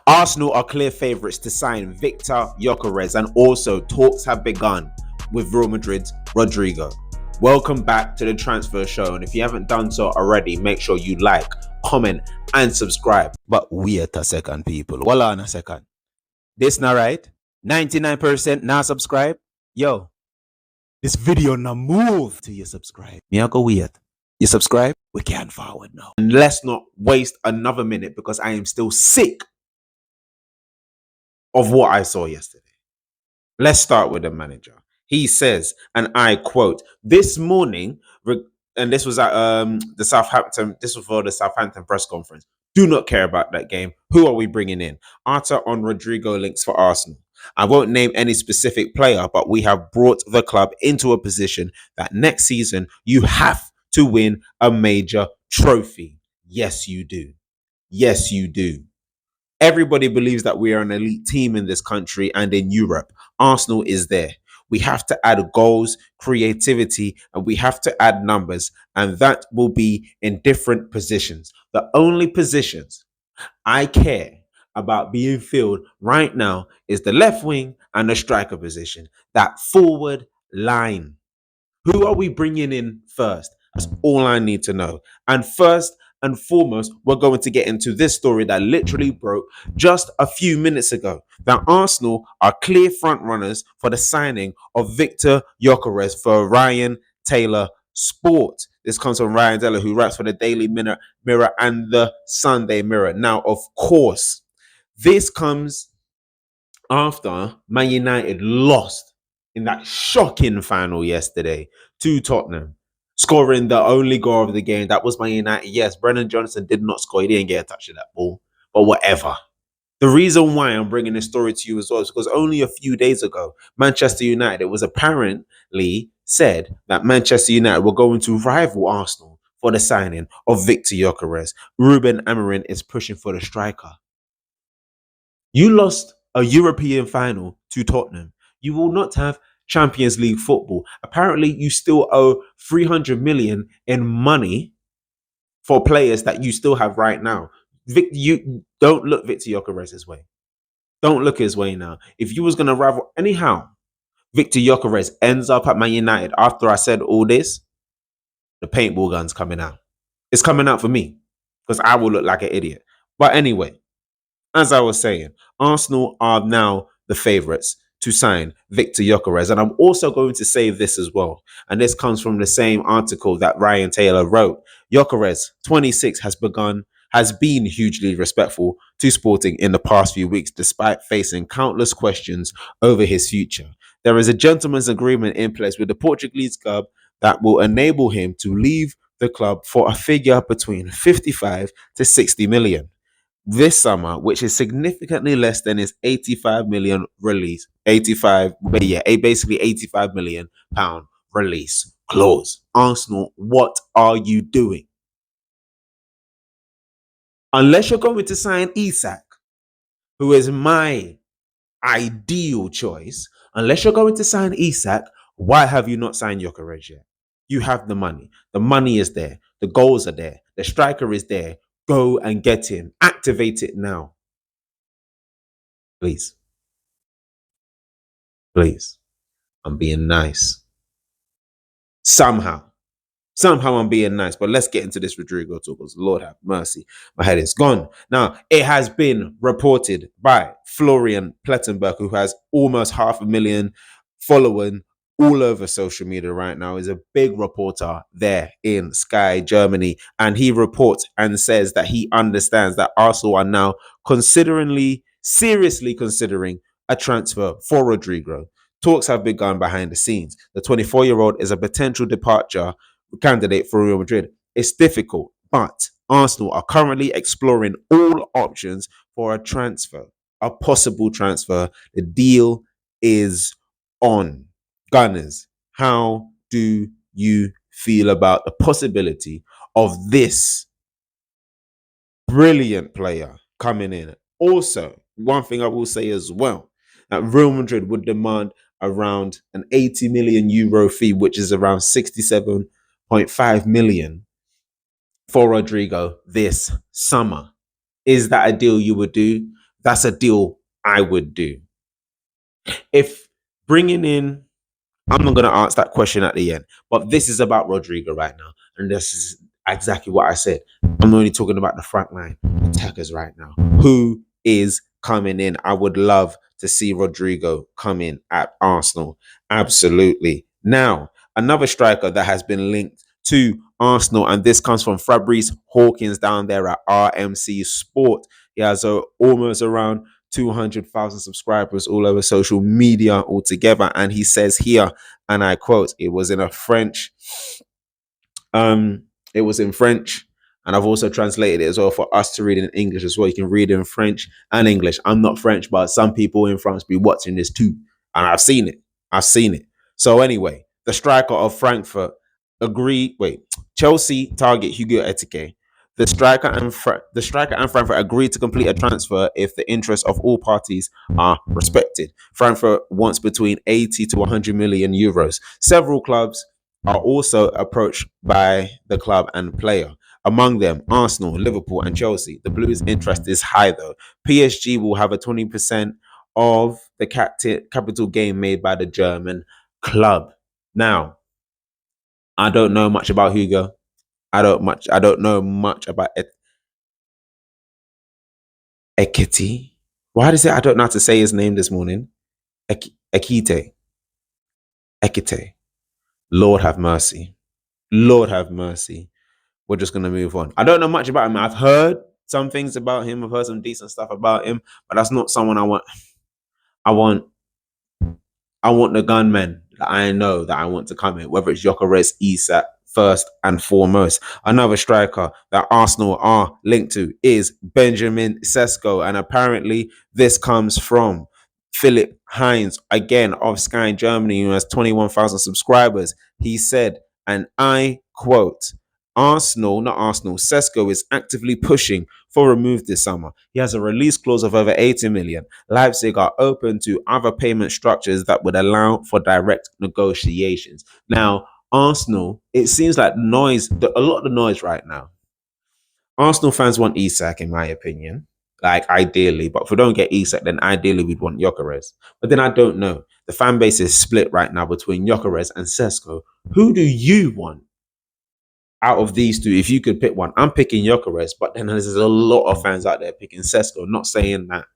Arsenal are clear favourites to sign Victor Gyokeres, and also talks have begun with Real Madrid's Rodrygo. Welcome back to the transfer show, and if you haven't done so already, make sure you like, comment, and subscribe. But wait a second, people. Hold on a second. This not right? 99% now subscribe? Yo, this video now move till you subscribe. Me I go wait. You subscribe? We can't forward now. And let's not waste another minute because I am still sick of what I saw yesterday. Let's start with the manager. He says, and I quote, this morning, and this was at the Southampton, this was for the Southampton press conference. Do not care about that game. Who are we bringing in? Arta on Rodrygo links for Arsenal. I won't name any specific player, but we have brought the club into a position that next season you have to win a major trophy. Yes, you do. Yes, you do. Everybody believes that we are an elite team in this country and in Europe. Arsenal is there. We have to add goals, creativity, and we have to add numbers, and that will be in different positions. The only positions I care about being filled right now is the left wing and the striker position, that forward line. Who are we bringing in first? That's all I need to know. And first and foremost, we're going to get into this story that literally broke just a few minutes ago. That Arsenal are clear front runners for the signing of Victor Gyokeres for Ryan Taylor Sport. This comes from Ryan Taylor, who writes for the Daily Mirror and the Sunday Mirror. Now, of course, this comes after Man United lost in that shocking final yesterday to Tottenham, scoring the only goal of the game. That was Man United. Yes, Brennan Johnson did not score. He didn't get a touch of that ball, but whatever. The reason why I'm bringing this story to you as well is because only a few days ago, Manchester United, it was apparently said that Manchester United were going to rival Arsenal for the signing of Victor Gyokeres. Ruben Amorim is pushing for the striker. You lost a European final to Tottenham. You will not have Champions League football. Apparently, you still owe 300 million in money for players that you still have right now. You don't look Victor Gyokeres' way. Don't look his way now. If you was going to rival anyhow, Victor Gyokeres ends up at Man United after I said all this, the paintball gun's coming out. It's coming out for me because I will look like an idiot. But anyway, as I was saying, Arsenal are now the favourites to sign Victor Gyokeres. And I'm also going to say this as well. And this comes from the same article that Ryan Taylor wrote. Gyokeres, 26, has been hugely respectful to Sporting in the past few weeks, despite facing countless questions over his future. There is a gentleman's agreement in place with the Portuguese club that will enable him to leave the club for a figure between 55 to 60 million this summer, which is significantly less than his 85 million release. 85, yeah, basically 85 million pound release clause. Arsenal, what are you doing? Unless you're going to sign Isak, who is my ideal choice, unless you're going to sign Isak, why have you not signed Gyokeres yet? You have the money. The money is there. The goals are there. The striker is there. Go and get him. Activate it now. Please. Please. I'm being nice. Somehow I'm being nice, but let's get into this Rodrygo talk because Lord have mercy, my head is gone. Now, it has been reported by Florian Plettenberg, who has almost 500,000 following all over social media right now, is a big reporter there in Sky Germany, and he reports and says that he understands that Arsenal are now seriously considering a transfer for Rodrygo. Talks have begun behind the scenes. The 24-year-old is a potential departure candidate for Real Madrid. It's difficult, but Arsenal are currently exploring all options for a possible transfer. The deal is on. Gunners, how do you feel about the possibility of this brilliant player coming in? Also, one thing I will say as well, that Real Madrid would demand around an 80 million euro fee, which is around 67.5 million for Rodrygo this summer. Is that a deal you would do? That's a deal I would do. If bringing in, I'm not going to answer that question at the end, but this is about Rodrygo right now. And this is exactly what I said. I'm only talking about the front line attackers right now. Who is coming in? I would love to see Rodrygo come in at Arsenal. Absolutely. Now, another striker that has been linked to Arsenal, and this comes from Fabrice Hawkins down there at RMC Sport. He has almost around 200,000 subscribers all over social media altogether. And he says here, and I quote, it was in a French, it was in French, and I've also translated it as well for us to read in English as well. You can read it in French and English. I'm not French, but some people in France be watching this too. And I've seen it. I've seen it. So anyway, the striker of Frankfurt Chelsea target Hugo Etike. The striker and Frankfurt agreed to complete a transfer if the interests of all parties are respected. Frankfurt wants between 80 to 100 million euros. Several clubs are also approached by the club and player. Among them, Arsenal, Liverpool, and Chelsea. The Blues' interest is high, though. PSG will have a 20% of the capital gain made by the German club. Now, I don't know much about Hugo. I don't know much about Ekiti. Why does it? I don't know how to say his name this morning. Ekite. Ekite. Lord have mercy. Lord have mercy. We're just gonna move on. I don't know much about him. I've heard some things about him. I've heard some decent stuff about him, but that's not someone I want. I want I want the gunmen that I know that I want to come in, whether it's Gyokeres, Isak, first and foremost. Another striker that Arsenal are linked to is Benjamin Sesko. And apparently this comes from Philip Hines, again of Sky Germany, who has 21,000 subscribers. He said, and I quote, not Arsenal, Sesko is actively pushing for a move this summer. He has a release clause of over 80 million. Leipzig are open to other payment structures that would allow for direct negotiations. Now, Arsenal, it seems like a lot of the noise right now. Arsenal fans want Isak, in my opinion, like ideally. But if we don't get Isak, then ideally we'd want Gyokeres. But then I don't know. The fan base is split right now between Gyokeres and Sesko. Who do you want out of these two? If you could pick one, I'm picking Gyokeres. But then there's a lot of fans out there picking Sesko. Not saying that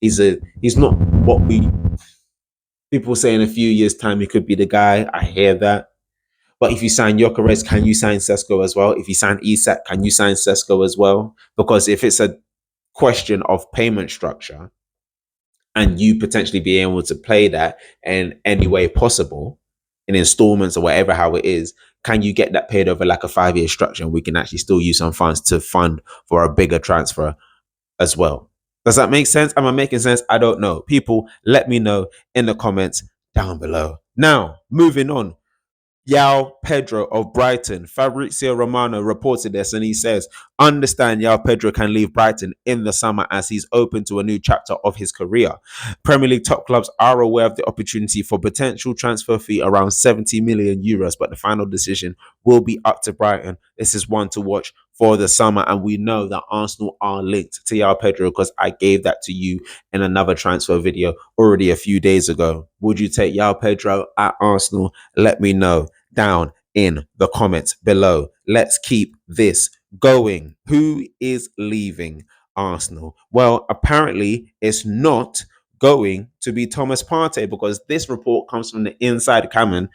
he's not what people say in a few years' time he could be the guy. I hear that. But if you sign Gyokeres, can you sign Sesko as well? If you sign Isak, can you sign Sesko as well? Because if it's a question of payment structure and you potentially being able to play that in any way possible in installments or whatever, how it is, can you get that paid over like a 5-year structure and we can actually still use some funds to fund for a bigger transfer as well? Does that make sense? Am I making sense? I don't know. People, let me know in the comments down below. Now, moving on. Yao Pedro of Brighton. Fabrizio Romano reported this and he says, understand Yao Pedro can leave Brighton in the summer as he's open to a new chapter of his career. Premier League top clubs are aware of the opportunity for potential transfer fee around 70 million euros, but the final decision will be up to Brighton. This is one to watch for the summer, and we know that Arsenal are linked to Yao Pedro because I gave that to you in another transfer video already a few days ago. Would you take Yao Pedro at Arsenal? Let me know down in the comments below. Let's keep this going. Who is leaving Arsenal? Well, apparently it's not going to be Thomas Partey because this report comes from the inside cannon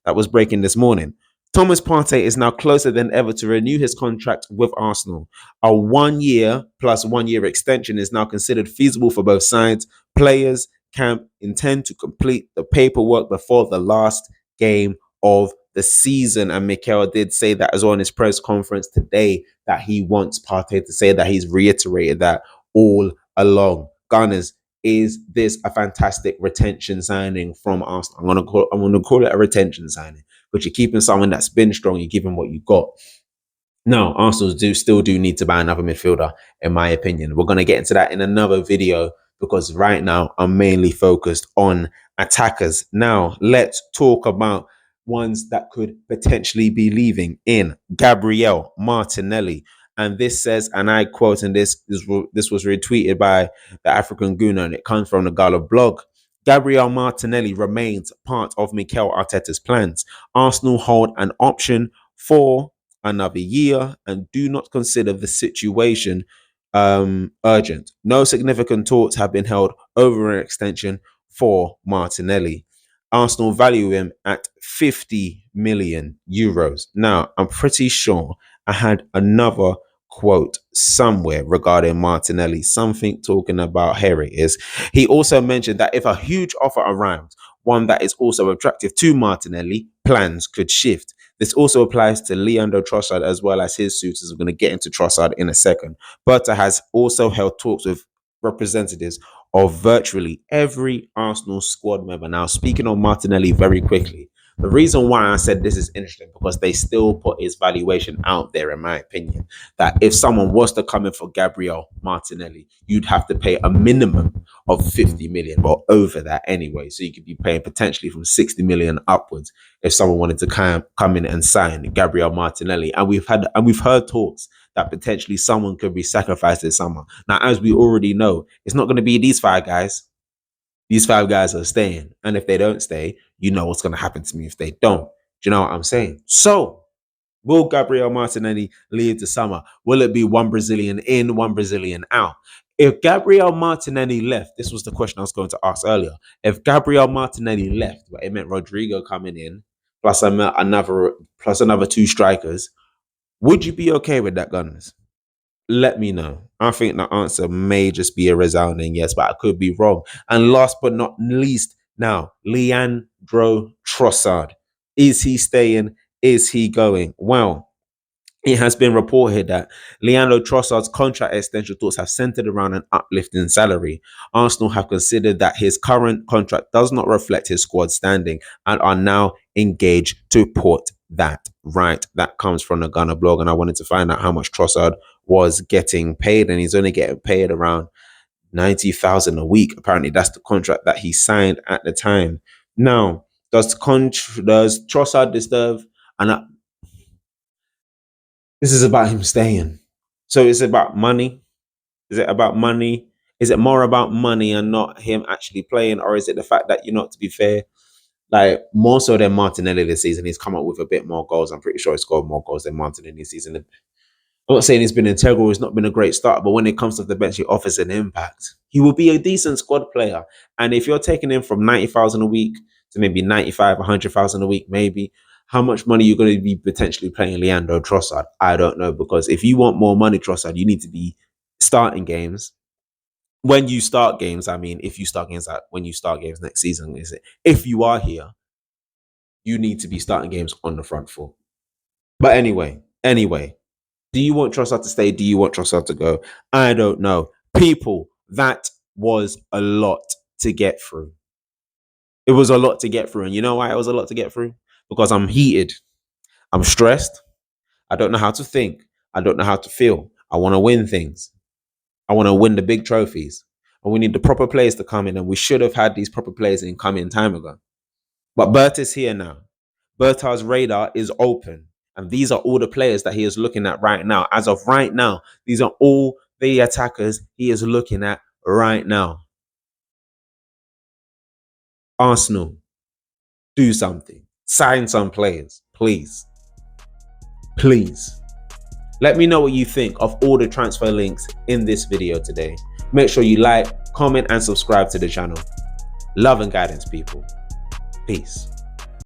that was breaking this morning. Thomas Partey is now closer than ever to renew his contract with Arsenal. A 1 year plus 1 year extension is now considered feasible for both sides. Players can intend to complete the paperwork before the last game of the season. And Mikel did say that as well in his press conference today, that he wants Partey to say that. He's reiterated that all along. Gunners, is this a fantastic retention signing from Arsenal? I'm gonna call it a retention signing, but you're keeping someone that's been strong. You're giving what you got. Now, Arsenal still need to buy another midfielder, in my opinion. We're going to get into that in another video because right now I'm mainly focused on attackers. Now, let's talk about ones that could potentially be leaving in Gabriel Martinelli. And this says, and I quote, and this was retweeted by the African Guna, and it comes from the Gala blog. Gabriel Martinelli remains part of Mikel Arteta's plans. Arsenal hold an option for another year and do not consider the situation urgent. No significant talks have been held over an extension for Martinelli. Arsenal value him at 50 million euros. Now, I'm pretty sure I had another quote somewhere regarding Martinelli, something talking about here it is. He also mentioned that if a huge offer arrives, one that is also attractive to Martinelli, plans could shift. This also applies to Leandro Trossard as well as his suitors. We're going to get into Trossard in a second. Berta has also held talks with representatives of virtually every Arsenal squad member. Now, speaking on Martinelli very quickly, the reason why I said this is interesting because they still put his valuation out there, in my opinion, that if someone was to come in for Gabriel Martinelli, you'd have to pay a minimum of 50 million or over that anyway. So you could be paying potentially from 60 million upwards if someone wanted to come in and sign Gabriel Martinelli. And we've heard talks that potentially someone could be sacrificed this summer. Now, as we already know, it's not going to be these 5 guys. These 5 guys are staying. And if they don't stay, you know what's going to happen to me if they don't. Do you know what I'm saying? So, will Gabriel Martinelli leave the summer? Will it be one Brazilian in, one Brazilian out? If Gabriel Martinelli left, this was the question I was going to ask earlier. If Gabriel Martinelli left, well, it meant Rodrygo coming in, plus another 2 strikers. Would you be okay with that, Gunners? Let me know. I think the answer may just be a resounding yes, but I could be wrong. And last but not least, now, Leandro Trossard. Is he staying? Is he going? Well, it has been reported that Leandro Trossard's contract extension talks have centered around an uplift in salary. Arsenal have considered that his current contract does not reflect his squad standing and are now engaged to put that right. That comes from the Gunner blog, and I wanted to find out how much Trossard was getting paid, and he's only getting paid around 90,000 a week. Apparently, that's the contract that he signed at the time. Now, does Trossard deserve an This is about him staying. So it's about money. Is it about money? Is it more about money and not him actually playing? Or is it the fact that, to be fair, like more so than Martinelli this season, he's come up with a bit more goals. I'm pretty sure he scored more goals than Martinelli this season. I'm not saying he's been integral, he's not been a great starter, but when it comes to the bench, he offers an impact. He will be a decent squad player. And if you're taking him from 90,000 a week to maybe 95, 100,000 a week, maybe, how much money you're going to be potentially playing Leandro Trossard? I don't know, because if you want more money, Trossard, you need to be starting games. When you start games, I mean, if you start games, like when you start games next season, is it? If you are here, you need to be starting games on the front foot. But anyway, do you want Trossard to stay? Do you want Trossard to go? I don't know. People, that was a lot to get through. It was a lot to get through. And you know why it was a lot to get through? Because I'm heated. I'm stressed. I don't know how to think. I don't know how to feel. I want to win things. I want to win the big trophies. And we need the proper players to come in. And we should have had these proper players in come in time ago. But Bert is here now. Berta's radar is open. And these are all the players that he is looking at right now. As of right now, these are all the attackers he is looking at right now. Arsenal, do something. Sign some players, please. Please. Let me know what you think of all the transfer links in this video today. Make sure you like, comment, and subscribe to the channel. Love and guidance, people. Peace.